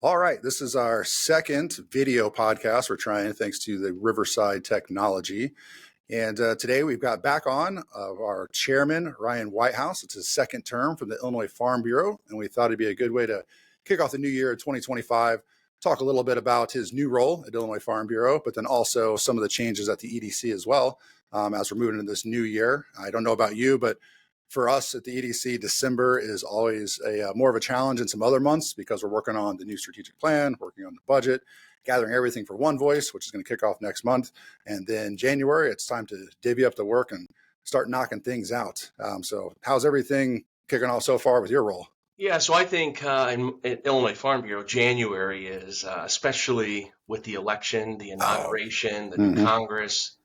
All right, this is our second video podcast we're trying thanks to the Riverside technology. And today we've got back on our chairman, Ryan Whitehouse. It's his second term from the Illinois Farm Bureau, and we thought it'd be a good way to kick off the new year of 2025, talk a little bit about his new role at Illinois Farm Bureau, but then also some of the changes at the EDC as well as we're moving into this new year. I don't know about you, but for us at the EDC, December is always more of a challenge in some other months because we're working on the new strategic plan, working on the budget, gathering everything for one voice, which is going to kick off next month. And then January, it's time to divvy up the work and start knocking things out. So how's everything kicking off so far with your role? Yeah, so I think in Illinois Farm Bureau, January is, especially with the election, the inauguration, the new Congress,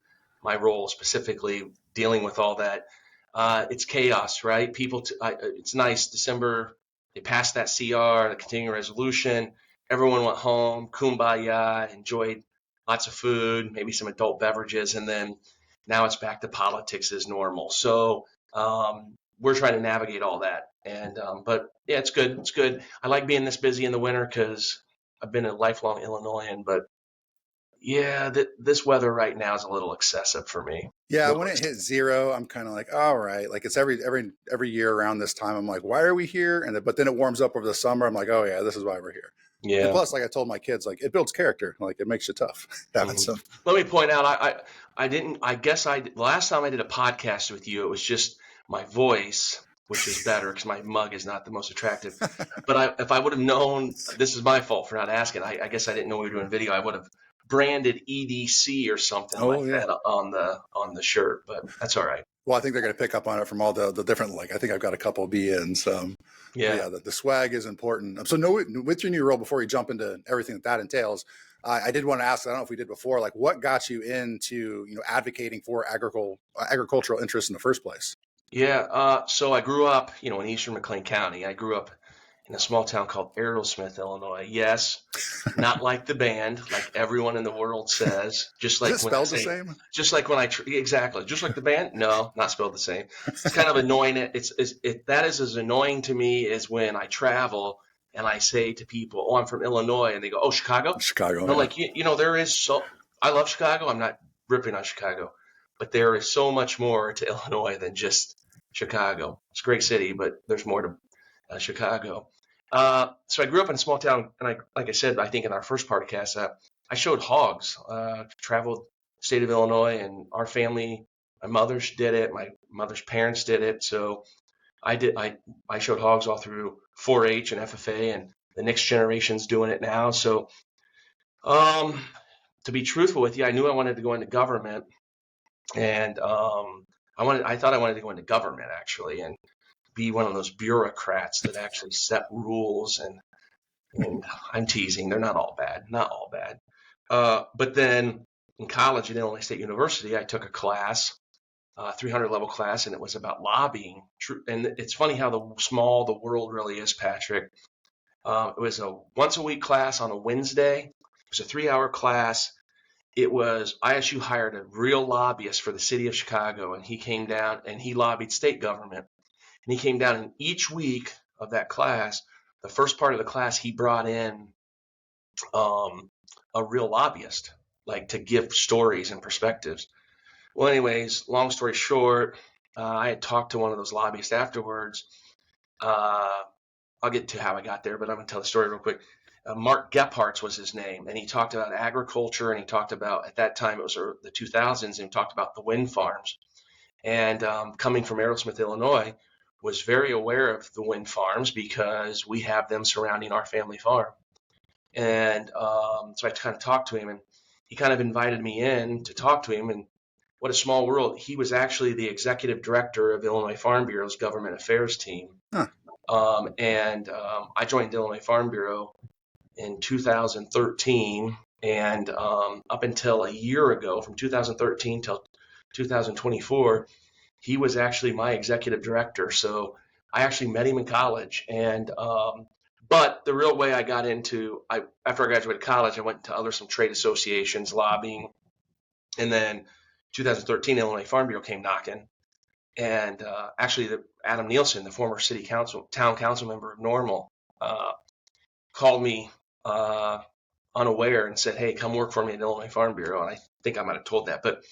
my role specifically dealing with all that. It's chaos, right? It's nice. December, they passed that CR, the continuing resolution. Everyone went home, kumbaya, enjoyed lots of food, maybe some adult beverages, and then now it's back to politics as normal. So we're trying to navigate all that. And but yeah, it's good. It's good. I like being this busy in the winter because I've been a lifelong Illinoisan, but yeah, this weather right now is a little excessive for me. Yeah, when it hit zero, I'm kind of like, all right, like it's every year around this time. I'm like, why are we here? But then it warms up over the summer. I'm like, oh yeah, this is why we're here. Yeah. And plus, like I told my kids, like it builds character. Like it makes you tough. Let me point out, the last time I did a podcast with you, it was just my voice, which is better because my mug is not the most attractive. But if I would have known, this is my fault for not asking. I guess I didn't know we were doing video. I would have branded EDC or something that on the shirt, but that's all right. Well, I think they're going to pick up on it from all the different, like I think I've got a couple of B-ins. Yeah, the swag is important. So with your new role, before you jump into everything that entails, I did want to ask, I don't know if we did before, like what got you into advocating for agricultural interests in the first place? Yeah, so I grew up, in eastern McLean County. I grew up in a small town called Aerosmith, Illinois. Yes, not like the band, like everyone in the world says. Just like is it spelled the same? Just like exactly, just like the band. No, not spelled the same. It's kind of annoying. That is as annoying to me as when I travel and I say to people, "Oh, I'm from Illinois," and they go, "Oh, Chicago." Chicago. And I'm like, there is so. I love Chicago. I'm not ripping on Chicago, but there is so much more to Illinois than just Chicago. It's a great city, but there's more to Chicago. So I grew up in a small town, and like I said, I think in our first podcast, I showed hogs. Traveled the state of Illinois, and our family, my mother's did it, my mother's parents did it. So I showed hogs all through 4-H and FFA, and the next generation's doing it now. So, to be truthful with you, I knew I wanted to go into government, and I thought I wanted to go into government actually, and be one of those bureaucrats that actually set rules. And I'm teasing. They're not all bad. But then in college at Illinois State University, I took a class, 300 level class, and it was about lobbying. And it's funny how small the world really is, Patrick. It was a once a week class on a Wednesday. It was a 3-hour class. ISU hired a real lobbyist for the city of Chicago, and he came down and he lobbied state government. And he came down, and each week of that class, the first part of the class, he brought in a real lobbyist, like to give stories and perspectives. Well, anyways, long story short, I had talked to one of those lobbyists afterwards. I'll get to how I got there, but I'm going to tell the story real quick. Mark Gephardt's was his name, and he talked about agriculture, and he talked about, at that time, it was the 2000s, and he talked about the wind farms. And coming from Aerosmith, Illinois, was very aware of the wind farms because we have them surrounding our family farm. And so I kind of talked to him, and he kind of invited me in to talk to him. And what a small world. He was actually the executive director of Illinois Farm Bureau's government affairs team. Huh. I joined Illinois Farm Bureau in 2013. And up until a year ago, from 2013 till 2024, he was actually my executive director. So I actually met him in college. And but the real way I got into, after I graduated college, I went to some trade associations, lobbying. And then 2013, Illinois Farm Bureau came knocking. And actually, Adam Nielsen, the former town council member of Normal, called me unaware and said, "Hey, come work for me at Illinois Farm Bureau." And I think I might have told that. But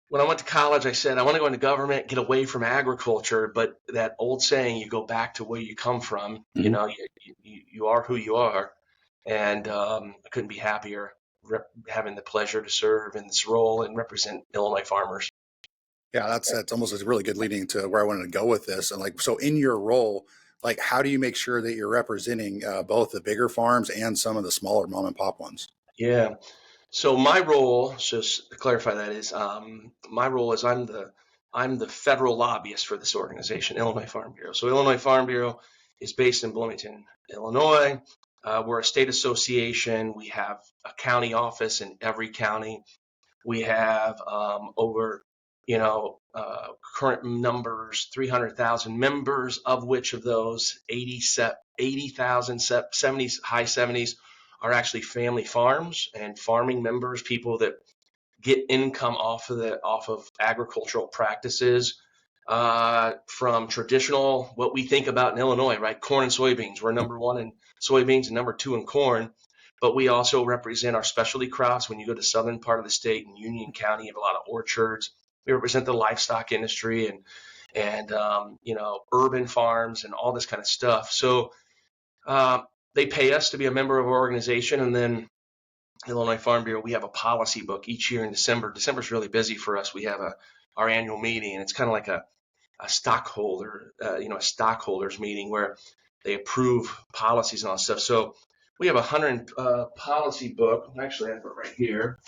when I went to college, I said, I want to go into government, get away from agriculture. But that old saying, you go back to where you come from, Mhm. you are who you are. And I couldn't be happier having the pleasure to serve in this role and represent Illinois farmers. Yeah, that's almost a really good leading to where I wanted to go with this. And like, so in your role, like, how do you make sure that you're representing both the bigger farms and some of the smaller mom and pop ones? Yeah. So my role, just to clarify that, is my role is I'm the federal lobbyist for this organization, Illinois Farm Bureau. So Illinois Farm Bureau is based in Bloomington, Illinois. We're a state association. We have a county office in every county. We have over, current numbers, 300,000 members, of which of those 80,000, 70s, high 70s are actually family farms and farming members, people that get income off of agricultural practices, from traditional, what we think about in Illinois, right? Corn and soybeans. We're number one in soybeans and number two in corn. But we also represent our specialty crops. When you go to southern part of the state in Union County, you have a lot of orchards. We represent the livestock industry and urban farms and all this kind of stuff. So they pay us to be a member of our organization, and then Illinois Farm Bureau, we have a policy book each year in December. December's really busy for us. We have our annual meeting, and it's kind of like a stockholders meeting where they approve policies and all that stuff. So we have 100 policy book. Actually, I have it right here.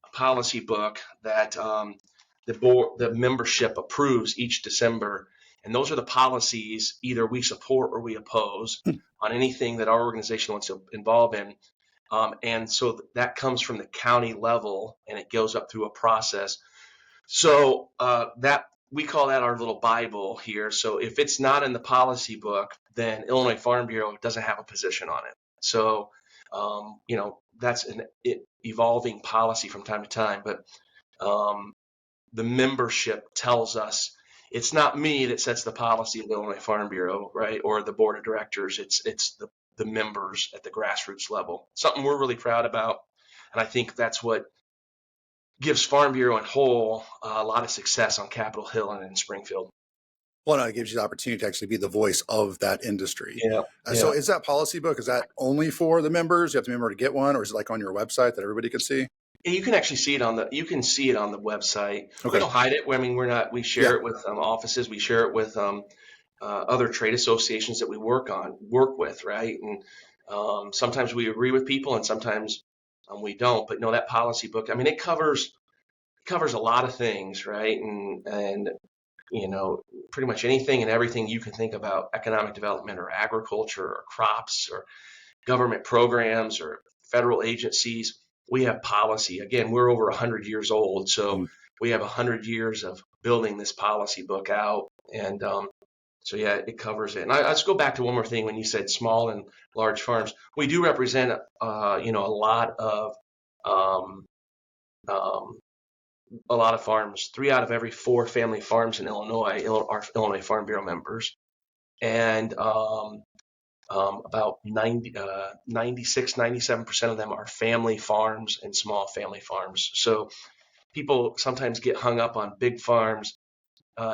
A policy book that the membership approves each December, and those are the policies either we support or we oppose on anything that our organization wants to involve in. And so that comes from the county level, and it goes up through a process. So that we call that our little Bible here. So if it's not in the policy book, then Illinois Farm Bureau doesn't have a position on it. So that's an evolving policy from time to time. But the membership tells us it's not me that sets the policy of the Illinois Farm Bureau, right, or the board of directors. It's the members at the grassroots level. Something we're really proud about, and I think that's what gives Farm Bureau in whole a lot of success on Capitol Hill and in Springfield. Well, no, it gives you the opportunity to actually be the voice of that industry. Yeah, So yeah. is that policy book, is that only for the members? You have to be a member to get one, or is it like on your website that everybody can see? You can actually see it on the website. We Okay. don't hide it. I mean, we share Yeah. it with offices. We share it with other trade associations that we work with, right? And sometimes we agree with people, and sometimes we don't. But no, that policy book, I mean, it covers a lot of things, right? And pretty much anything and everything you can think about economic development or agriculture or crops or government programs or federal agencies. We have policy. Again, we're over 100 years old, so Mm. we have 100 years of building this policy book out. And so, yeah, it covers it. And let's go back to one more thing. When you said small and large farms, we do represent, um, um, a lot of farms. 3 out of every 4 family farms in Illinois are Illinois Farm Bureau members. And about 96, 97% of them are family farms and small family farms. So people sometimes get hung up on big farms.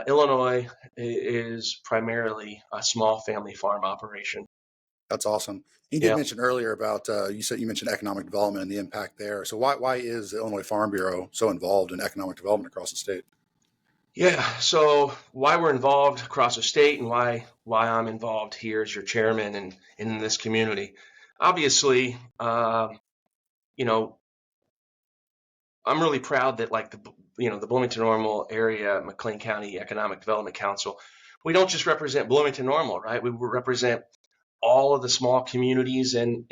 Illinois is primarily a small family farm operation. That's awesome. You did Yeah. mention earlier about you mentioned economic development and the impact there. So why is the Illinois Farm Bureau so involved in economic development across the state? Yeah. So why we're involved across the state and why I'm involved here as your chairman and in this community. Obviously, I'm really proud that like the Bloomington-Normal area, McLean County Economic Development Council, we don't just represent Bloomington-Normal, right? We represent all of the small communities in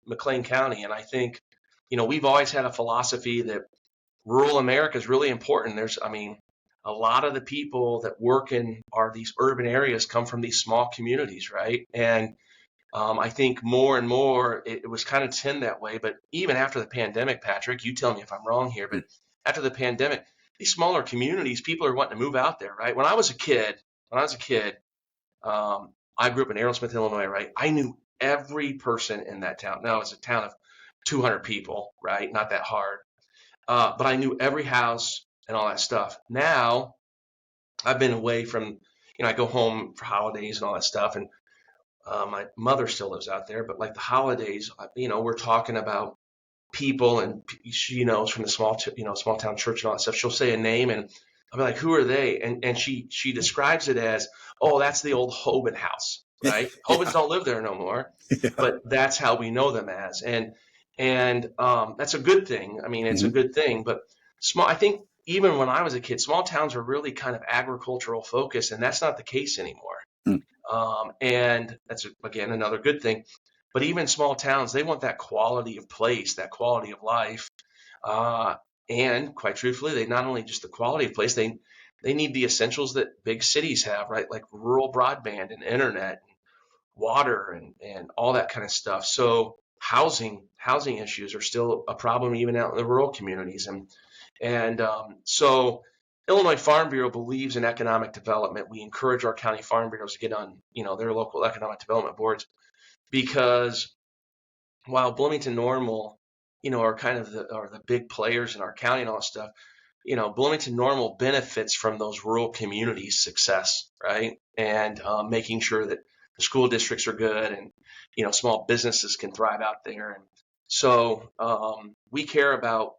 McLean County. And I think, we've always had a philosophy that rural America is really important. A lot of the people that work in these urban areas come from these small communities, right? And I think more and more it was kind of tend that way. But even after the pandemic, Patrick, you tell me if I'm wrong here, but after the pandemic, these smaller communities, people are wanting to move out there, right? When I was a kid, I grew up in Aerosmith, Illinois, right? I knew every person in that town. Now it's a town of 200 people, right? Not that hard. But I knew every house and all that stuff. Now I've been away from, I go home for holidays and all that stuff. And my mother still lives out there, but like the holidays, we're talking about people, and she knows from the small town church and all that stuff. She'll say a name and I'll be like, who are they? And she describes it as, oh, that's the old Hoban house, right? Hobans Yeah. don't live there no more, Yeah. but that's how we know them as. And that's a good thing. I mean, it's a Mhm. good thing, but I think even when I was a kid, small towns are really kind of agricultural focused, and that's not the case anymore. Mm. And that's, again, another good thing. But even small towns, they want that quality of place, that quality of life. Uh, and quite truthfully, they not only just the quality of place, they need the essentials that big cities have, right? Like rural broadband and internet, and water, and all that kind of stuff. So housing issues are still a problem even out in the rural communities. So Illinois Farm Bureau believes in economic development. We encourage our county farm bureaus to get on, their local economic development boards, because while Bloomington-Normal, are kind of the big players in our county and all that stuff, Bloomington-Normal benefits from those rural communities' success, right? And making sure that the school districts are good, and small businesses can thrive out there. And so we care about,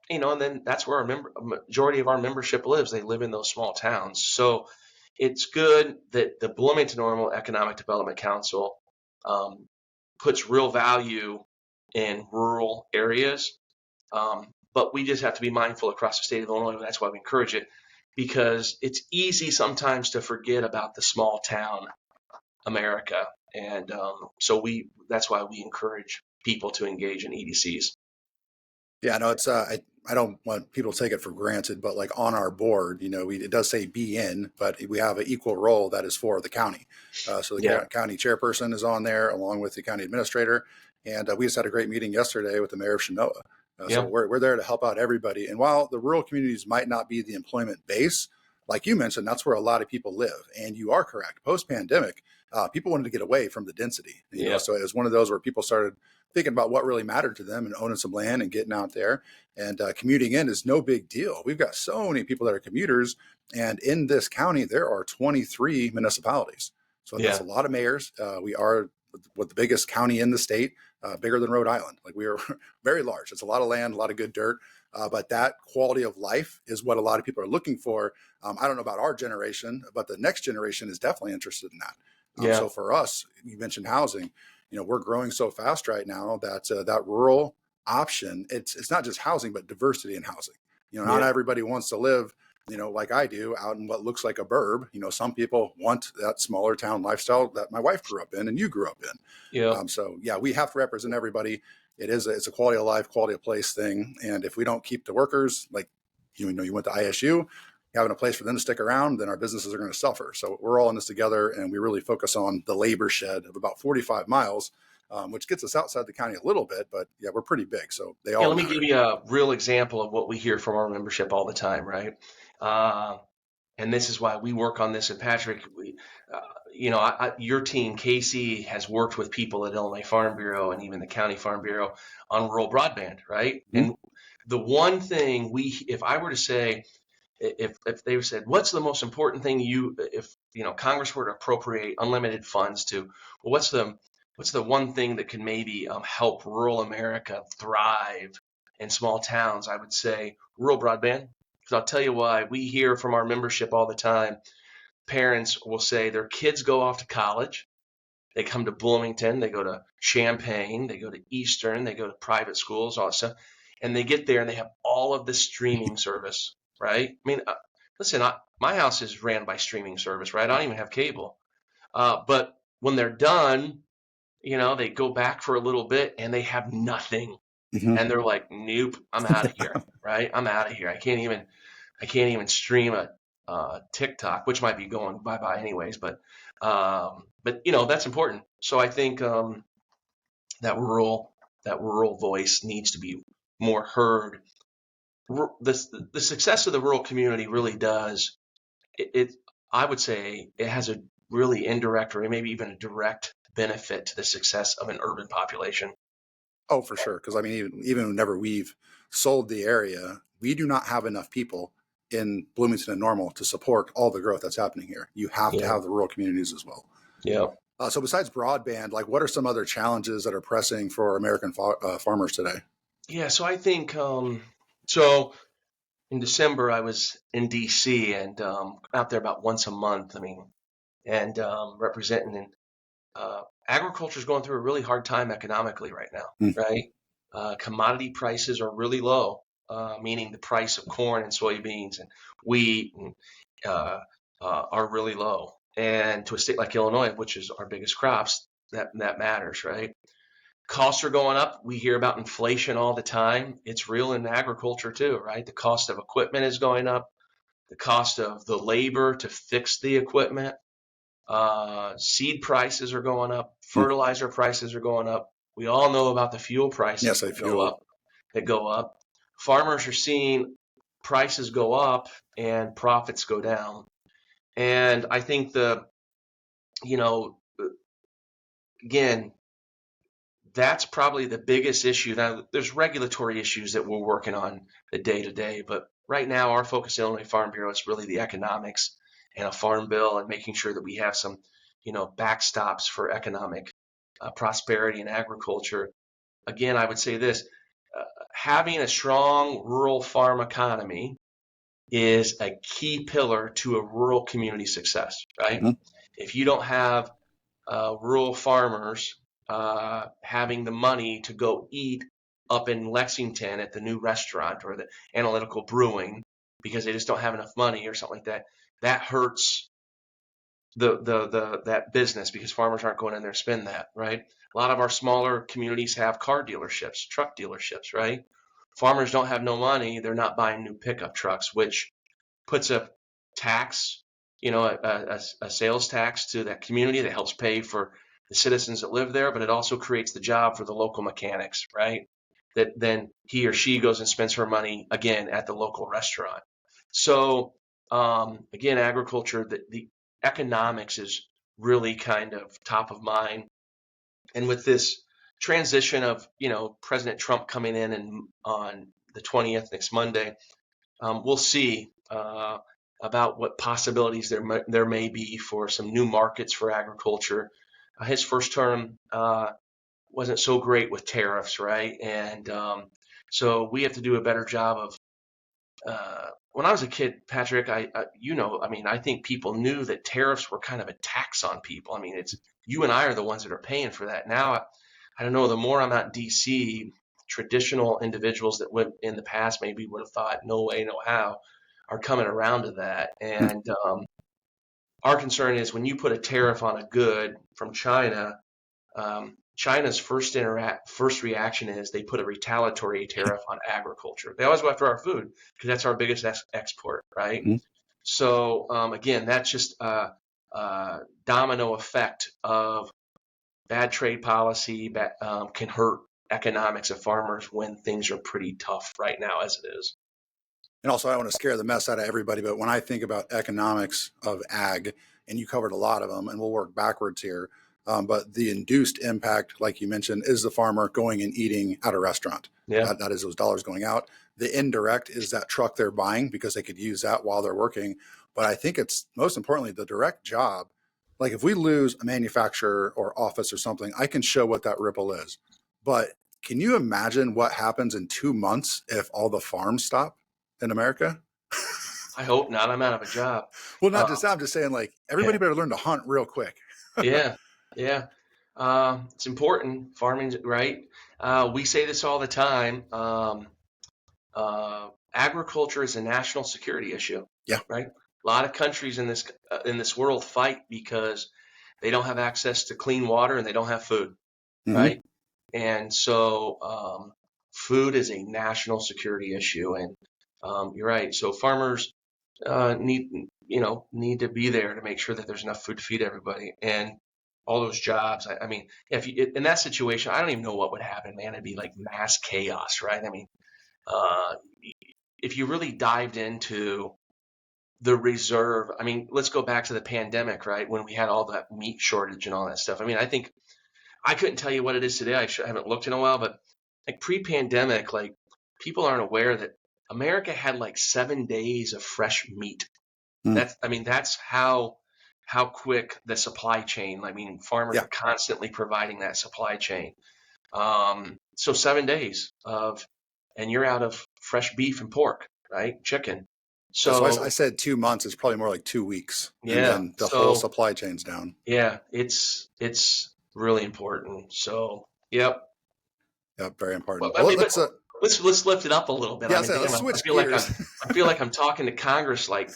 and then that's where majority of our membership lives. They live in those small towns. So it's good that the Bloomington-Normal Economic Development Council um, puts real value in rural areas. But we just have to be mindful across the state of Illinois. That's why we encourage it, because it's easy sometimes to forget about the small town America. And so that's why we encourage people to engage in EDCs. Yeah, no, it's I don't want people to take it for granted, but like on our board, it does say be in, but we have an equal role that is for the county. So the Yeah. county chairperson is on there along with the county administrator, and we just had a great meeting yesterday with the mayor of Shinoa. So Yeah. we're there to help out everybody. And while the rural communities might not be the employment base, like you mentioned, that's where a lot of people live. And you are correct. Post pandemic, people wanted to get away from the density. Yeah. So it was one of those where people started thinking about what really mattered to them and owning some land and getting out there. And commuting in is no big deal. We've got so many people that are commuters. And in this county, there are 23 municipalities. So that's a Yeah. lot of mayors. We are with the biggest county in the state, bigger than Rhode Island. Like we are very large. It's a lot of land, a lot of good dirt. But that quality of life is what a lot of people are looking for. I don't know about our generation, but the next generation is definitely interested in that. Yeah. So for us, you mentioned housing. We're growing so fast right now that that rural option, it's not just housing, but diversity in housing. Not Yeah. everybody wants to live, like I do, out in what looks like a burb. Some people want that smaller town lifestyle that my wife grew up in and you grew up in. Yeah. So yeah, we have to represent everybody. It's a quality of life, quality of place thing. And if we don't keep the workers, like, you went to ISU, having a place for them to stick around, then our businesses are going to suffer. So we're all in this together, and we really focus on the labor shed of about 45 miles, which gets us outside the county a little bit, but yeah, we're pretty big. So they Yeah, all let me give matter. you a real example of what we hear from our membership all the time, right? Uh, and this is why we work on this. And Patrick, your team, Casey, has worked with people at Illinois Farm Bureau and even the County Farm Bureau on rural broadband, right? Mhm. And the one thing if I were to say, if they said, what's the most important thing if Congress were to appropriate unlimited funds to, well, what's the one thing that can maybe help rural America thrive in small towns? I would say rural broadband. Because I'll tell you why. We hear from our membership all the time. Parents will say their kids go off to college. They come to Bloomington, they go to Champaign, they go to Eastern, they go to private schools, all that stuff. And they get there and they have all of the streaming service, right? I mean, listen, my house is ran by streaming service, right? I don't even have cable. But when they're done, they go back for a little bit and they have nothing. Mhm. And they're like, nope, I'm out of here, right? I'm out of here. I can't even stream a TikTok, which might be going bye-bye anyways, but that's important. So I think that rural voice needs to be more heard. The success of the rural community really does it. I would say it has a really indirect or maybe even a direct benefit to the success of an urban population. Oh, for sure. Because I mean, even whenever we've sold the area, we do not have enough people in Bloomington-Normal to support all the growth that's happening here. You have to Yeah. have the rural communities as well. Yeah. So besides broadband, like what are some other challenges that are pressing for American farmers today? Yeah. So I think, so in December, I was in DC and out there about once a month. I mean, and representing, and agriculture is going through a really hard time economically right now, Mm. right? Commodity prices are really low, meaning the price of corn and soybeans and wheat and, are really low. And to a state like Illinois, which is our biggest crops, that matters, right? Costs are going up. We hear about inflation all the time. It's real in agriculture too, right? The cost of equipment is going up. The cost of the labor to fix the equipment. Seed prices are going up. Mm. Fertilizer prices are going up. We all know about the fuel prices Yes, I that go fuel. up. Farmers are seeing prices go up and profits go down. And I think you know, again, that's probably the biggest issue. Now, there's regulatory issues that we're working on the day to day, but right now our focus in Illinois Farm Bureau is really the economics and a farm bill and making sure that we have some, backstops for economic prosperity in agriculture. Again, I would say this, having a strong rural farm economy is a key pillar to a rural community success, right? Mm. If you don't have rural farmers having the money to go eat up in Lexington at the new restaurant or the Analytical Brewing because they just don't have enough money or something like that, that hurts that business because farmers aren't going in there to spend that, right? A lot of our smaller communities have car dealerships, truck dealerships, right? Farmers don't have no money, they're not buying new pickup trucks, which puts a tax, a sales tax to that community that helps pay for the citizens that live there, but it also creates the job for the local mechanics, right? That then he or she goes and spends her money again at the local restaurant. So again, agriculture, the economics is really kind of top of mind. And with this transition of, President Trump coming in and on the 20th next Monday, we'll see about what possibilities there may be for some new markets for agriculture. His first term wasn't so great with tariffs, right? And so we have to do a better job of. When I was a kid, Patrick, I think people knew that tariffs were kind of a tax on people. I mean, it's you and I are the ones that are paying for that. Now, I don't know, the more I'm out in DC, traditional individuals that went in the past maybe would have thought, no way, no how, are coming around to that. Mm. And our concern is when you put a tariff on a good from China, China's first reaction is they put a retaliatory tariff on agriculture. They always go after our food because that's our biggest export, right? Mm. So again, that's just a domino effect of bad trade policy that can hurt economics of farmers when things are pretty tough right now as it is. And also, I don't want to scare the mess out of everybody, but when I think about economics of ag, and you covered a lot of them, and we'll work backwards here, but the induced impact, like you mentioned, is the farmer going and eating at a restaurant. Yeah. That is those dollars going out. The indirect is that truck they're buying because they could use that while they're working. But I think it's most importantly the direct job. Like if we lose a manufacturer or office or something, I can show what that ripple is. But can you imagine what happens in 2 months if all the farms stop in America? I hope not. I'm out of a job. Well, not just that. I'm just saying, like, everybody Yeah. better learn to hunt real quick. Yeah. Yeah. It's important. Farming, right? We say this all the time. Agriculture is a national security issue. Yeah. Right. A lot of countries in this world fight because they don't have access to clean water and they don't have food. Mm-hmm. Right. And so food is a national security issue. And you're right. So farmers need to be there to make sure that there's enough food to feed everybody and all those jobs. I mean, if you, in that situation, I don't even know what would happen, man. It'd be like mass chaos, right? I mean, if you really dived into the reserve, I mean, let's go back to the pandemic, right? When we had all that meat shortage and all that stuff. I mean, I think I couldn't tell you what it is today. I haven't looked in a while, but like pre-pandemic, like people aren't aware that America had like 7 days of fresh meat. Mm. That's how quick the supply chain. I mean, farmers Yeah. are constantly providing that supply chain. So 7 days and you're out of fresh beef and pork, right? Chicken. Yeah, so I So said 2 months. It's probably more like 2 weeks, and yeah, then the whole so supply chain's down. yeah, it's really important. So yep. Yeah, very Well, important. I Well, mean, but let's lift it up a little bit. I yeah, mean, so damn, let's I switch feel like gears. I feel like I'm talking to Congress like,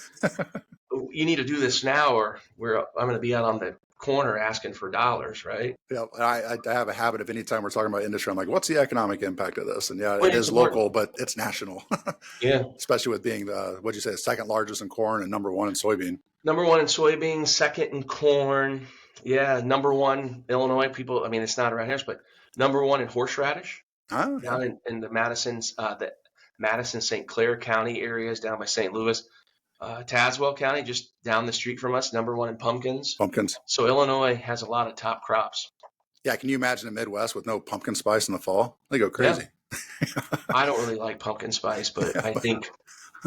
you need to do this now, or I'm going to be out on the corner asking for dollars, right? Yeah, I have a habit of anytime we're talking about industry, I'm like, what's the economic impact of this? And yeah, Well, it it's is important. local, but it's national, Yeah. especially with being what'd you say, the second largest in corn and number one in soybean. Number one in soybeans, second in corn. Yeah, number one Illinois people. I mean, it's not around here, but number one in horseradish Oh, yeah. down in the Madison St. Clair County areas down by St. Louis. Tazewell County, just down the street from us, number one in pumpkins. Pumpkins. So Illinois has a lot of top crops. Yeah, can you imagine the Midwest with no pumpkin spice in the fall? They go Yeah, crazy. I don't really like pumpkin spice, but I think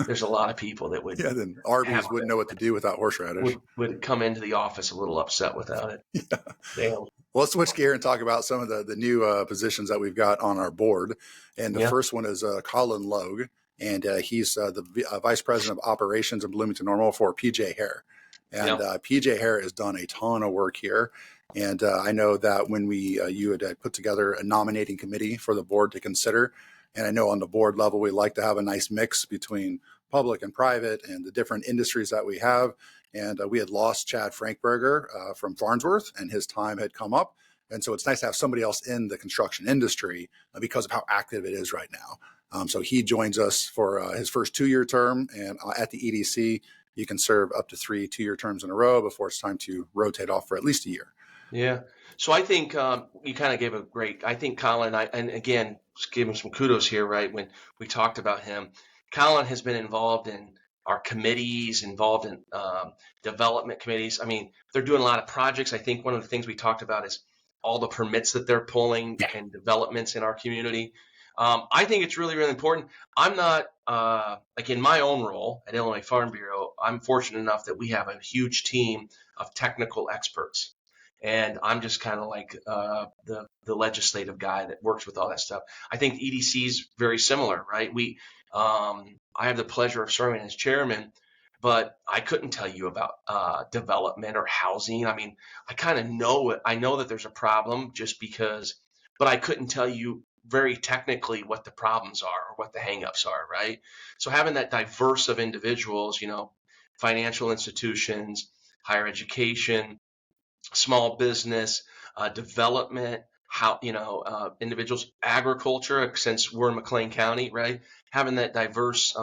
there's a lot of people that would Yeah, then have Arby's wouldn't know what to do without horseradish. would come into the office a little upset without it. Yeah. Damn. Well, let's switch gear and talk about some of the new positions that we've got on our board. And the Yeah. first one is Colin Logue, and he's the Vice President of Operations in Bloomington-Normal for PJ Hare. And Yeah. PJ Hare has done a ton of work here. And I know that when you had put together a nominating committee for the board to consider, and I know on the board level, we like to have a nice mix between public and private and the different industries that we have. And we had lost Chad Frankberger from Farnsworth, and his time had come up. And so it's nice to have somebody else in the construction industry because of how active it is right now. So he joins us for his first 2-year term. And at the EDC, you can serve up to 3 2-year terms in a row before it's time to rotate off for at least a year. Yeah. So I think you kind of gave a great, I think Colin, and again, just give him some kudos here, right? When we talked about him, Colin has been involved in our committees, involved in development committees. I mean, they're doing a lot of projects. I think one of the things we talked about is all the permits that they're pulling and developments in our community. I think it's really, really important. I'm not, like in my own role at Illinois Farm Bureau, I'm fortunate enough that we have a huge team of technical experts. And I'm just kind of like the legislative guy that works with all that stuff. I think EDC is very similar, right? I have the pleasure of serving as chairman, but I couldn't tell you about development or housing. I mean, I kind of know it. I know that there's a problem just because, but I couldn't tell you very technically what the problems are or what the hangups are, right? So having that diverse of individuals, financial institutions, higher education, small business, development, individuals, agriculture, since we're in McLean County, right? Having that diverse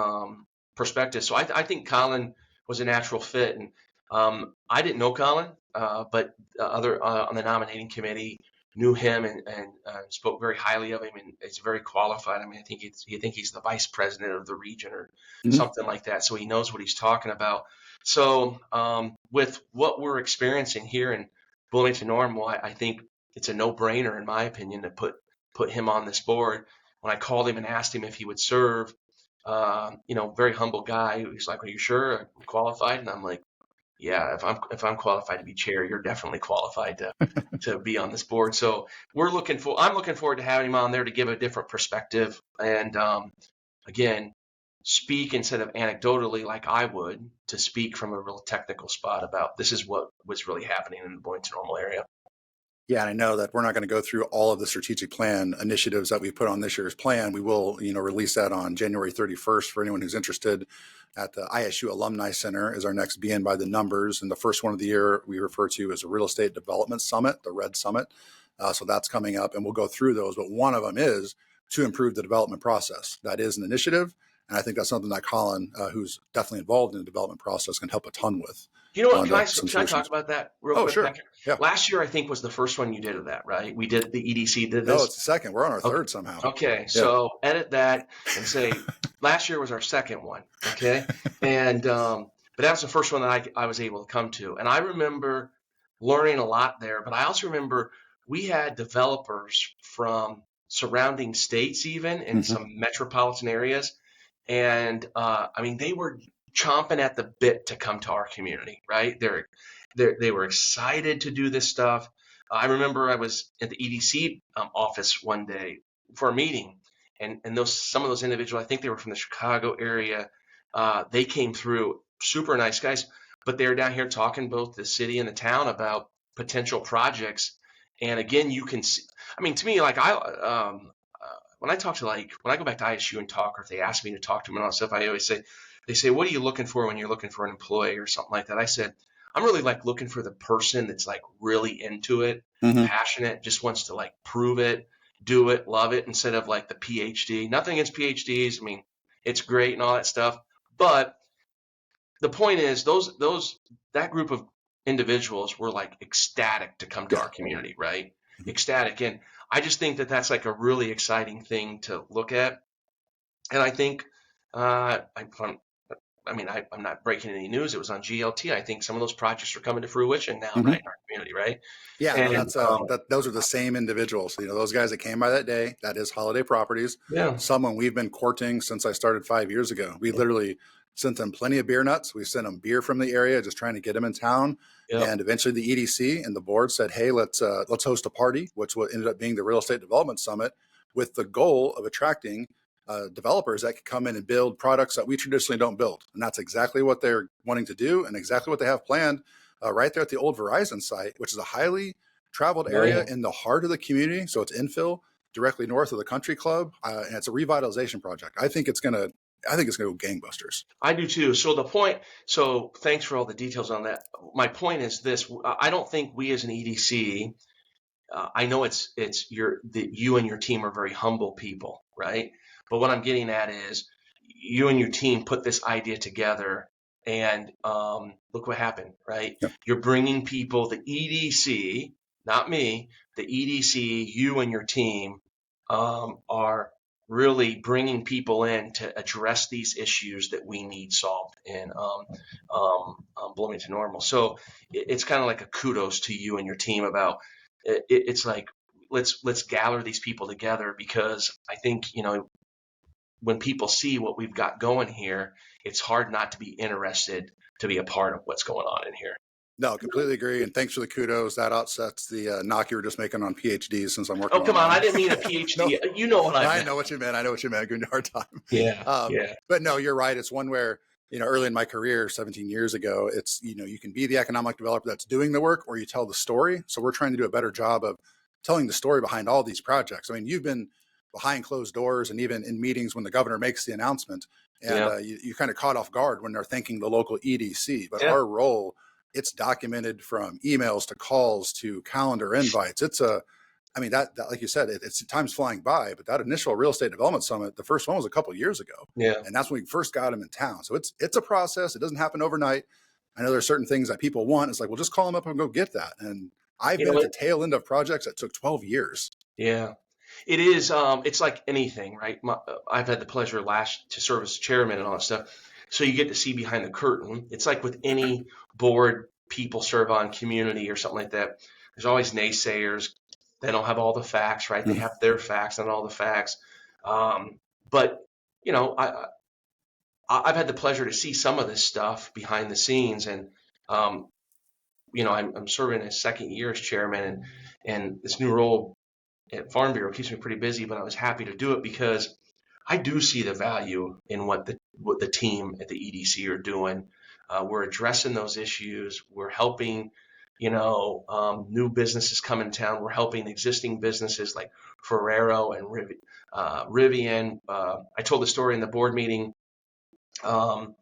perspective. So I think Colin was a natural fit. And I didn't know Colin, but other on the nominating committee knew him and spoke very highly of him, and is very qualified. I mean, I think he's the vice president of the region or something like that. So he knows what he's talking about. So with what we're experiencing here in Bloomington-Normal, I think it's a no-brainer, in my opinion, to put him on this board. When I called him and asked him if he would serve, very humble guy. He's like, "Are you sure I'm qualified?" And I'm like, "Yeah, if I'm qualified to be chair, you're definitely qualified to be on this board." So I'm looking forward to having him on there to give a different perspective and again, speak instead of anecdotally like I would, to speak from a real technical spot about this is what was really happening in the Bloomington-Normal area. Yeah, and I know that we're not going to go through all of the strategic plan initiatives that we put on this year's plan. We will, release that on January 31st for anyone who's interested. At the ISU Alumni Center is our next Being by the Numbers, and the first one of the year we refer to as a Real Estate Development Summit, the Red Summit. So that's coming up, and we'll go through those. But one of them is to improve the development process. That is an initiative, and I think that's something that Colin, who's definitely involved in the development process, can help a ton with. You know what? Can I talk about that real quick, sure. Patrick? Yeah. Last year, I think, was the first one you did of that, right? The EDC did this. No, it's the second. We're on our third somehow. Okay, Yeah. so edit that and say last year was our second one. Okay, and but that was the first one that I was able to come to, and I remember learning a lot there. But I also remember we had developers from surrounding states, even in Mhm. some metropolitan areas. And I mean, they were chomping at the bit to come to our community, right? They were excited to do this stuff. I remember I was at the EDC office one day for a meeting, and some of those individuals, I think they were from the Chicago area. They came through, super nice guys, but they were down here talking both the city and the town about potential projects. And again, you can see, I mean, to me, like when I talk to when I go back to ISU and talk, or if they ask me to talk to them and all that stuff, I always say, they say, what are you looking for when you're looking for an employee or something like that? I said, I'm really like looking for the person that's like really into it, Mhm. passionate, just wants to like prove it, do it, love it, instead of like the PhD. Nothing against PhDs. I mean, it's great and all that stuff. But the point is that group of individuals were like ecstatic to come to Yeah. our community, right? Mhm. Ecstatic. And I just think that that's like a really exciting thing to look at. And I think, I'm not breaking any news. It was on GLT. I think some of those projects are coming to fruition now, right, Mhm. in our community, right? Yeah, no, And that's those are the same individuals. Those guys that came by that day, that is Holiday Properties. yeah, Someone we've been courting since I started 5 years ago. We literally sent them plenty of beer nuts. We sent them beer from the area, just trying to get them in town. yeah, And eventually, the EDC and the board said, "Hey, let's host a party," which what ended up being the Real Estate Development Summit, with the goal of attracting developers that could come in and build products that we traditionally don't build. And that's exactly what they're wanting to do, and exactly what they have planned right there at the old Verizon site, which is a highly traveled oh, area yeah. in the heart of the community. So it's infill directly north of the country club, and it's a revitalization project. I think it's gonna go gangbusters. I do too. So thanks for all the details on that. My point is this: I don't think we as an EDC, I know you and your team are very humble people, right? But what I'm getting at is you and your team put this idea together, and look what happened, right? Yep. You're bringing people, the EDC, not me, the EDC, you and your team are really bringing people in to address these issues that we need solved in Bloomington-Normal. So it's kind of like a kudos to you and your team about it's like let's gather these people together, because I think when people see what we've got going here, it's hard not to be interested to be a part of what's going on in here. No, completely agree. And thanks for the kudos. That offsets the knock you were just making on PhDs, since I'm working Oh, on come on, I mine. didn't mean a No, PhD. You know what I I meant. know what you meant. I know what you meant. Giving you a hard time. Yeah, Um, yeah, but no, you're right. It's one where, early in my career, 17 years ago, it's, you can be the economic developer that's doing the work, or you tell the story. So we're trying to do a better job of telling the story behind all these projects. I mean, you've been behind closed doors and even in meetings when the governor makes the announcement, and yeah, you kind of caught off guard when they're thanking the local EDC. But yeah. our role, it's documented from emails to calls to calendar invites. I mean, that like you said, it's time's flying by, but that initial real estate development summit, the first one was a couple of years ago, Yeah. and that's when we first got them in town. So it's a process. It doesn't happen overnight. I know there's certain things that people want. It's like, well, just call them up and go get that. And I've You been know at the what? tail end of projects that took 12 years. Yeah. It is. It's like anything, right? I've had the pleasure last to serve as chairman and all that stuff. So you get to see behind the curtain. It's like with any board people serve on community or something like that. There's always naysayers. They don't have all the facts, right? They Mhm. have their facts, not all the facts. But you know, I've had the pleasure to see some of this stuff behind the scenes, and um, I'm serving a second year as chairman, and this new role at Farm Bureau keeps me pretty busy, but I was happy to do it because I do see the value in what the team at the EDC are doing. We're addressing those issues. We're helping, new businesses come in town. We're helping existing businesses like Ferrero and Rivian. I told the story in the board meeting um,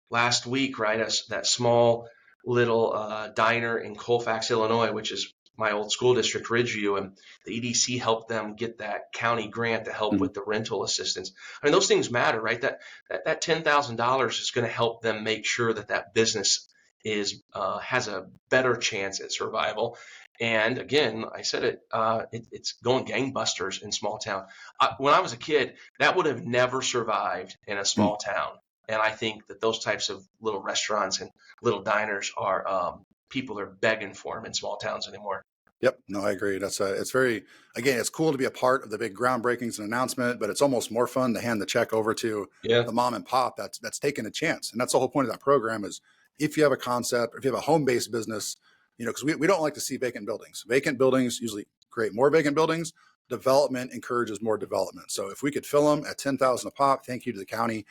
last week, right? That small little diner in Colfax, Illinois, which is my old school district, Ridgeview, and the EDC helped them get that county grant to help Mhm. with the rental assistance. I mean, those things matter, right? That $10,000 is going to help them make sure that business has a better chance at survival. And again, I said it's going gangbusters in small town. When I was a kid, that would have never survived in a Mhm. small town. And I think that those types of little restaurants and little diners are people are begging for them in small towns anymore. Yep. No, I agree. It's very, again, it's cool to be a part of the big groundbreakings and announcement, but it's almost more fun to hand the check over to Yeah. the mom and pop that's taking a chance. And that's the whole point of that program is if you have a concept, if you have a home-based business, because we don't like to see vacant buildings. Vacant buildings usually create more vacant buildings. Development encourages more development. So if we could fill them at 10,000 a pop, thank you to the county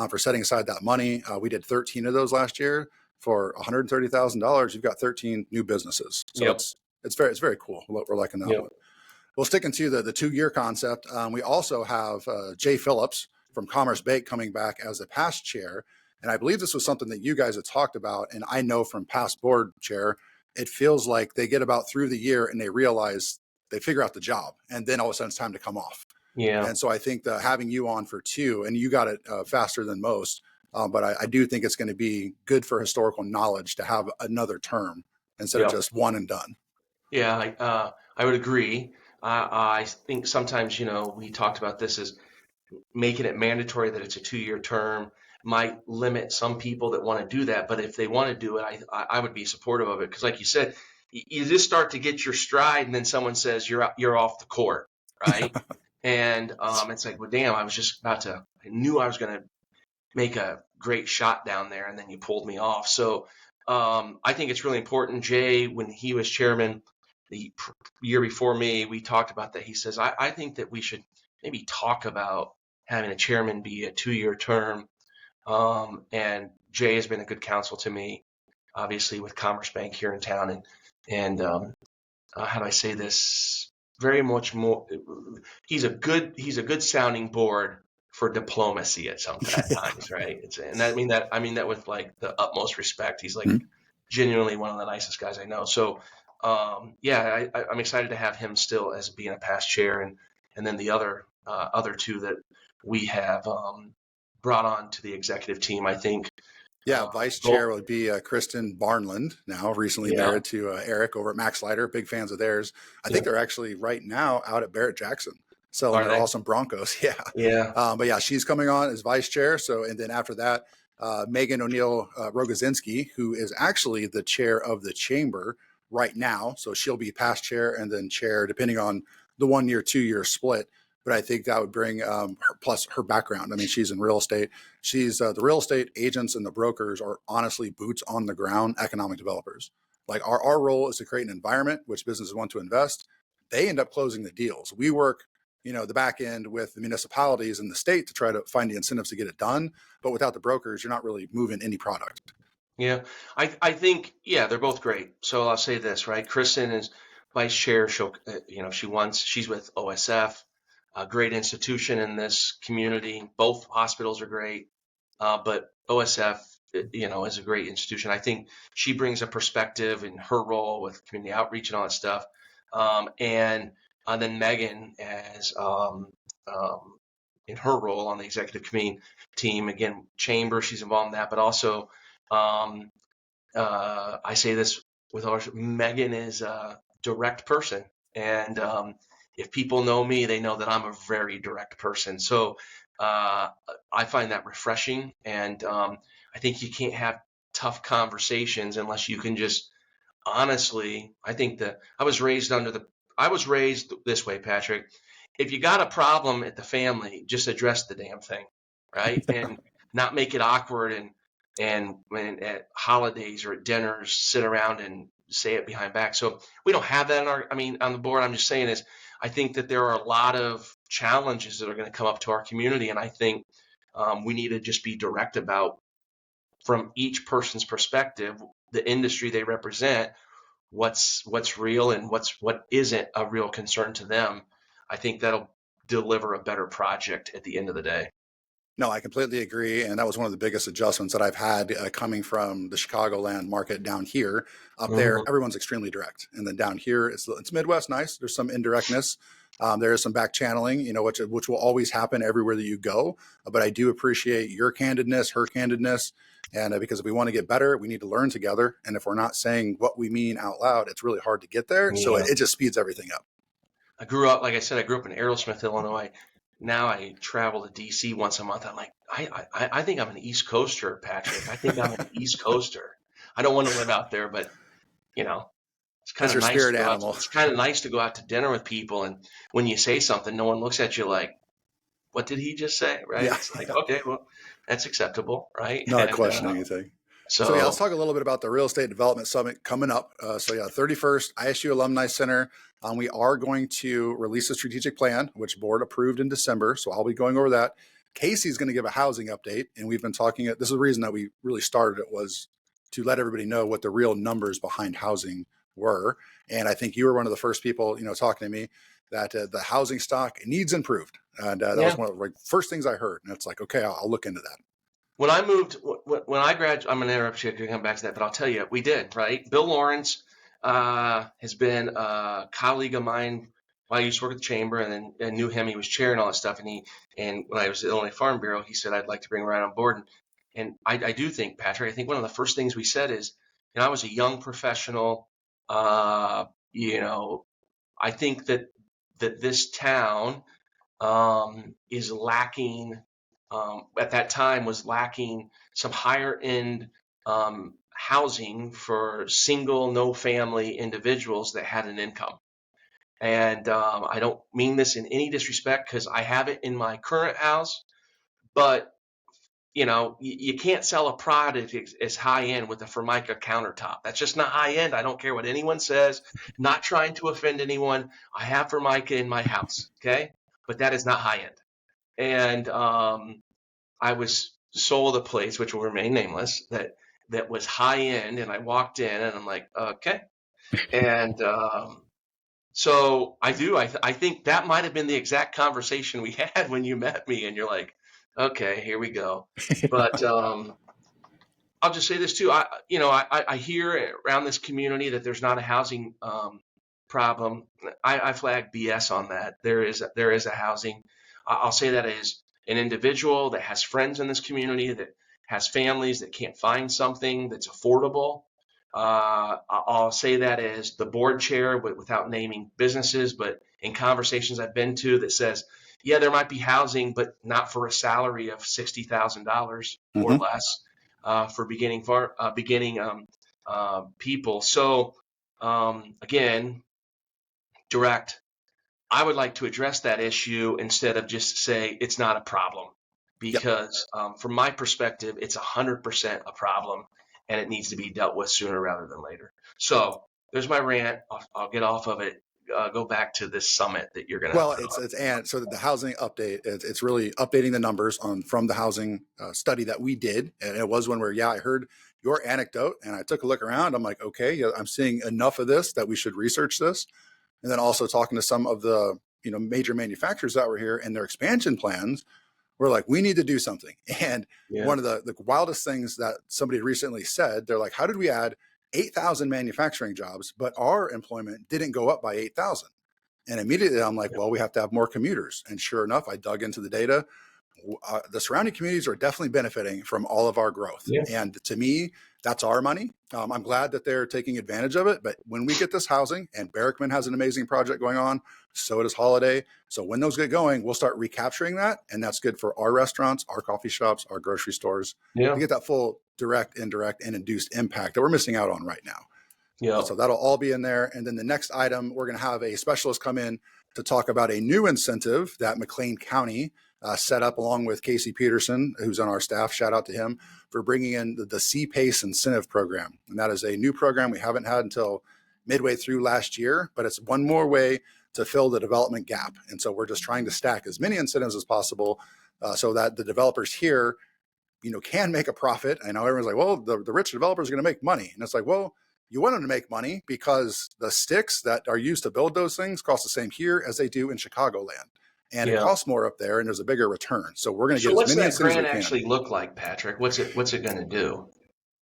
for setting aside that money. We did 13 of those last year for $130,000. You've got 13 new businesses. So Yep. it's very cool. We're liking that Yep. one. Well, sticking to the 2-year concept, we also have Jay Phillips from Commerce Bank coming back as a past chair. And I believe this was something that you guys had talked about. And I know from past board chair, it feels like they get about through the year and they realize they figure out the job. And then all of a sudden it's time to come off. Yeah. And so I think that having you on for 2, and you got it faster than most, but I do think it's going to be good for historical knowledge to have another term instead of Yep. just one and done. Yeah. I would agree. I think sometimes, we talked about this as making it mandatory that it's a 2-year term might limit some people that want to do that. But if they want to do it, I would be supportive of it. Because like you said, you just start to get your stride and then someone says you're off the court, right? And it's like, well, damn, I was just I knew I was going to make a great shot down there and then you pulled me off. So I think it's really important. Jay, when he was chairman the year before me, we talked about that. He says, I think that we should maybe talk about having a chairman be a 2-year term. And Jay has been a good counsel to me, obviously with Commerce Bank here in town. And how do I say this? Very much more. He's a good sounding board for diplomacy at times, right? And I mean that with like the utmost respect. He's like genuinely one of the nicest guys I know. So yeah, I'm excited to have him still as being a past chair, and then the other 2 that we have brought on to the executive team. I think. Yeah, vice chair would be Kristen Barnland, now recently married to Eric over at Max Lighter. Big fans of theirs. I think they're actually right now out at Barrett Jackson selling their awesome Broncos. Yeah. Yeah. But yeah, she's coming on as vice chair. So, and then after that, Megan O'Neill Rogozinski, who is actually the chair of the chamber right now. So she'll be past chair and then chair, depending on the 1-year, 2-year split. But I think that would bring her, plus her background. I mean, she's in real estate. She's the real estate agents and the brokers are honestly boots on the ground economic developers. Like our role is to create an environment which businesses want to invest. They end up closing the deals. We work, the back end with the municipalities and the state to try to find the incentives to get it done. But without the brokers, you're not really moving any product. Yeah, I think, yeah, they're both great. So I'll say this, right? Kristen is vice chair. She'll, she's with OSF, a great institution in this community. Both hospitals are great, but OSF, is a great institution. I think she brings a perspective in her role with community outreach and all that stuff. And then Megan as in her role on the executive committee team, again, chamber, she's involved in that, but also I say this with all Megan is a direct person, and if people know me, they know that I'm a very direct person. So I find that refreshing, and I think you can't have tough conversations unless you can just honestly. I think that I was raised this way, Patrick. If you got a problem at the family, just address the damn thing, right? And not make it awkward and when at holidays or at dinners sit around and say it behind back. So we don't have that on the board. I'm just saying is I think that there are a lot of challenges that are going to come up to our community. And I think we need to just be direct about, from each person's perspective, the industry they represent, what's real and what isn't a real concern to them. I think that'll deliver a better project at the end of the day. No, I completely agree. And that was one of the biggest adjustments that I've had coming from the Chicagoland market down here. Up there, everyone's extremely direct. And then down here, it's Midwest nice. There's some indirectness. There is some back channeling, which will always happen everywhere that you go. But I do appreciate your candidness, her candidness. And because if we want to get better, we need to learn together. And if we're not saying what we mean out loud, it's really hard to get there. Yeah. So it just speeds everything up. I grew up in Aerosmith, Illinois. Now I travel to DC once a month. I'm like, I think I'm an East Coaster, Patrick. I think I'm an East Coaster. I don't want to live out there, but It's kind That's of your nice to spirit go out. animal. It's kind of nice to go out to dinner with people, and when you say something, no one looks at you like, "What did he just say?" Right? Yeah. It's like, okay, well, that's acceptable, right? Not And questioning anything. So yeah, let's so talk a little bit about the Real Estate Development Summit coming up. So yeah, 31st ISU Alumni Center. We are going to release a strategic plan, which board approved in December. So I'll be going over that. Casey's going to give a housing update, and we've been talking. This is the reason that we really started it, was to let everybody know what the real numbers behind housing were. And I think you were one of the first people, talking to me that the housing stock needs improved, and that was yeah. one of the first things I heard. And it's like, okay, I'll look into that. When I moved, when I graduated, I'm going to interrupt you to come back to that, but I'll tell you, we did, right? Bill Lawrence has been a colleague of mine while I used to work at the chamber, and then I knew him. He was chair and all that stuff. And when I was at the Illinois Farm Bureau, he said, I'd like to bring Ryan on board. And I do think, Patrick, I think one of the first things we said is, I was a young professional. I think that this town is lacking, at that time was lacking some higher end housing for single, no family individuals that had an income. And I don't mean this in any disrespect, because I have it in my current house, but you can't sell a product as high end with a Formica countertop. That's just not high end. I don't care what anyone says. Not trying to offend anyone. I have Formica in my house, okay? But that is not high end. And I was sold a place, which will remain nameless, that was high end, and I walked in, and I'm like, okay. And so I think that might have been the exact conversation we had when you met me, and you're like, okay, here we go. But I'll just say this too. I hear around this community that there's not a housing problem. I flag BS on that. There is a housing. I'll say that as an individual that has friends in this community, that has families that can't find something that's affordable. I'll say that as the board chair, without naming businesses, but in conversations I've been to, that says, yeah, there might be housing, but not for a salary of $60,000 or Mm-hmm. less for beginning people. So again, direct. I would like to address that issue instead of just say it's not a problem, Yep. because from my perspective, it's 100% a problem, and it needs to be dealt with sooner rather than later. So there's my rant. I'll get off of it. Go back to this summit that you're going to Well, put on. and so the housing update, it's really updating the numbers from the housing study that we did. And it was one where, I heard your anecdote and I took a look around. I'm like, okay, yeah, I'm seeing enough of this that we should research this. And then also talking to some of the, major manufacturers that were here and their expansion plans, we're like, we need to do something. And Yeah. one of the wildest things that somebody recently said, they're like, how did we add 8,000 manufacturing jobs, but our employment didn't go up by 8,000? And immediately I'm like, well, we have to have more commuters. And sure enough, I dug into the data. The surrounding communities are definitely benefiting from all of our growth. Yeah. And to me, that's our money. I'm glad that they're taking advantage of it. But when we get this housing, and Barrickman has an amazing project going on, so does Holiday. So when those get going, we'll start recapturing that. And that's good for our restaurants, our coffee shops, our grocery stores, Yeah. to get that full direct, indirect, and induced impact that we're missing out on right now. Yeah. So that'll all be in there. And then the next item, we're going to have a specialist come in to talk about a new incentive that McLean County set up along with Casey Peterson, who's on our staff. Shout out to him for bringing in the C-PACE incentive program. And that is a new program we haven't had until midway through last year, but it's one more way to fill the development gap. And so we're just trying to stack as many incentives as possible so that the developers here, can make a profit. I know everyone's like, well, the rich developers are going to make money. And it's like, well, you want them to make money because the sticks that are used to build those things cost the same here as they do in Chicagoland. And it Yeah. costs more up there and there's a bigger return. So we're going to So get as what's many that incentives as grant we can. actually look like, Patrick? What's it going to do?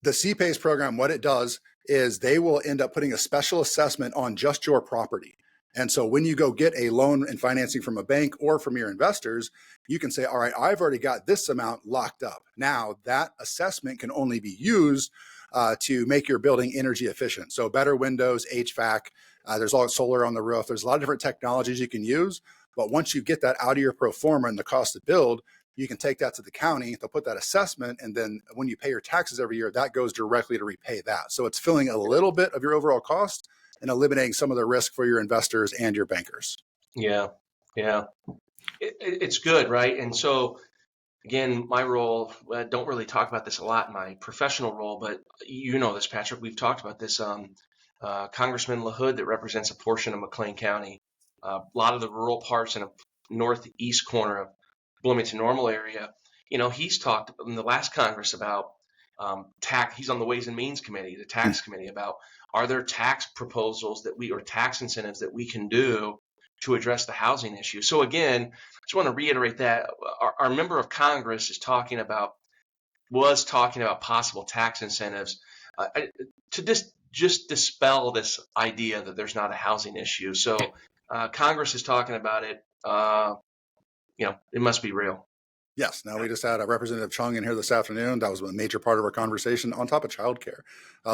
The C-PACE program, what it does is they will end up putting a special assessment on just your property. And so when you go get a loan and financing from a bank or from your investors, you can say, all right, I've already got this amount locked up. Now that assessment can only be used to make your building energy efficient. So better windows, HVAC, there's all solar on the roof. There's a lot of different technologies you can use. But once you get that out of your pro forma and the cost to build, you can take that to the county, they'll put that assessment, and then when you pay your taxes every year, that goes directly to repay that. So it's filling a little bit of your overall cost and eliminating some of the risk for your investors and your bankers. Yeah, yeah, it's good, right? And so again, my role, I don't really talk about this a lot in my professional role, but you know this, Patrick. We've talked about this. Congressman LaHood, that represents a portion of McLean County, a lot of the rural parts in a northeast corner of Bloomington-Normal area. He's talked in the last Congress about tax. He's on the Ways and Means Committee, the tax committee, about are there tax proposals or tax incentives that we can do to address the housing issue. So again, I just want to reiterate that our member of Congress was talking about possible tax incentives to just dispel this idea that there's not a housing issue. So Congress is talking about it. It must be real. Yes. Now, we just had a Representative Chung in here this afternoon. That was a major part of our conversation on top of childcare.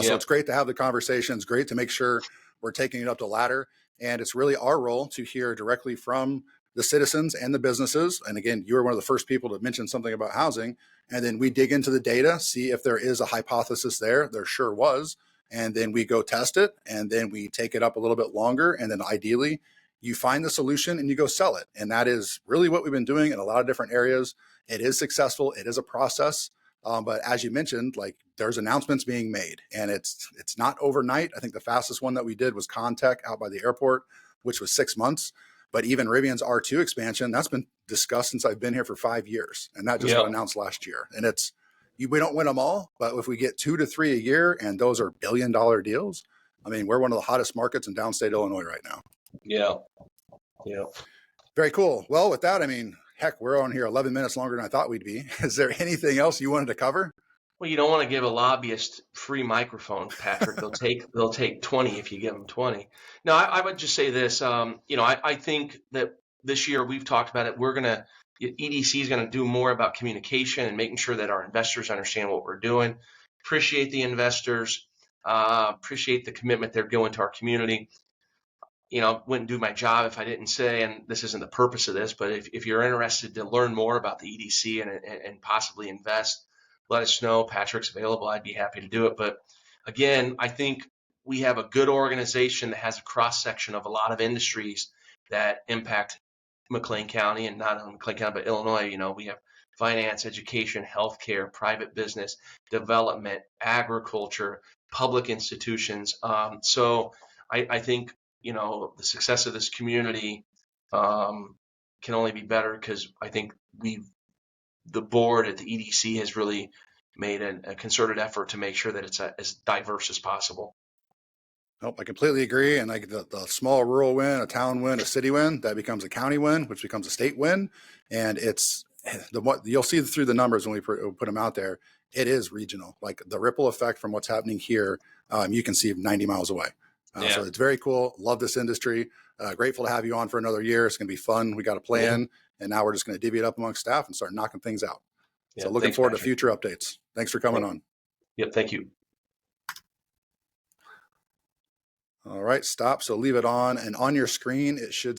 So it's great to have the conversation. It's great to make sure we're taking it up the ladder. And it's really our role to hear directly from the citizens and the businesses. And again, you were one of the first people to mention something about housing. And then we dig into the data, see if there is a hypothesis there. There sure was. And then we go test it. And then we take it up a little bit longer. And then ideally, you find the solution and you go sell it. And that is really what we've been doing in a lot of different areas. It is successful. It is a process. But as you mentioned, like, there's announcements being made, and it's not overnight. I think the fastest one that we did was Contech out by the airport, which was 6 months. But even Rivian's R2 expansion, that's been discussed since I've been here for 5 years. And that just got announced last year. And we don't win them all, but if we get 2 to 3 a year, and those are billion-dollar deals, I mean, we're one of the hottest markets in downstate Illinois right now. Yeah. Yeah. Very cool. Well, with that, I mean, heck, we're on here 11 minutes longer than I thought we'd be. Is there anything else you wanted to cover? Well, you don't want to give a lobbyist free microphone, Patrick. They'll take 20 if you give them 20. No, I would just say this. I think that this year we've talked about it. EDC is going to do more about communication and making sure that our investors understand what we're doing. Appreciate the investors. Appreciate the commitment they're going to our community. Wouldn't do my job if I didn't say, and this isn't the purpose of this, but if you're interested to learn more about the EDC and possibly invest, let us know. Patrick's available. I'd be happy to do it. But again, I think we have a good organization that has a cross section of a lot of industries that impact McLean County, and not only McLean County, but Illinois. We have finance, education, healthcare, private business, development, agriculture, public institutions. So I think, the success of this community can only be better because I think the board at the EDC has really made a concerted effort to make sure that it's as diverse as possible. Nope, I completely agree. And like the small rural win, a town win, a city win, that becomes a county win, which becomes a state win. And you'll see through the numbers when we put them out there, it is regional. Like the ripple effect from what's happening here, you can see 90 miles away. So it's very cool. Love this industry. Grateful to have you on for another year. It's going to be fun. We got a plan, and now we're just going to divvy it up among staff and start knocking things out. So looking forward to future updates. Thanks for coming on. Yep. Thank you. All right, stop. So leave it on, and on your screen, it should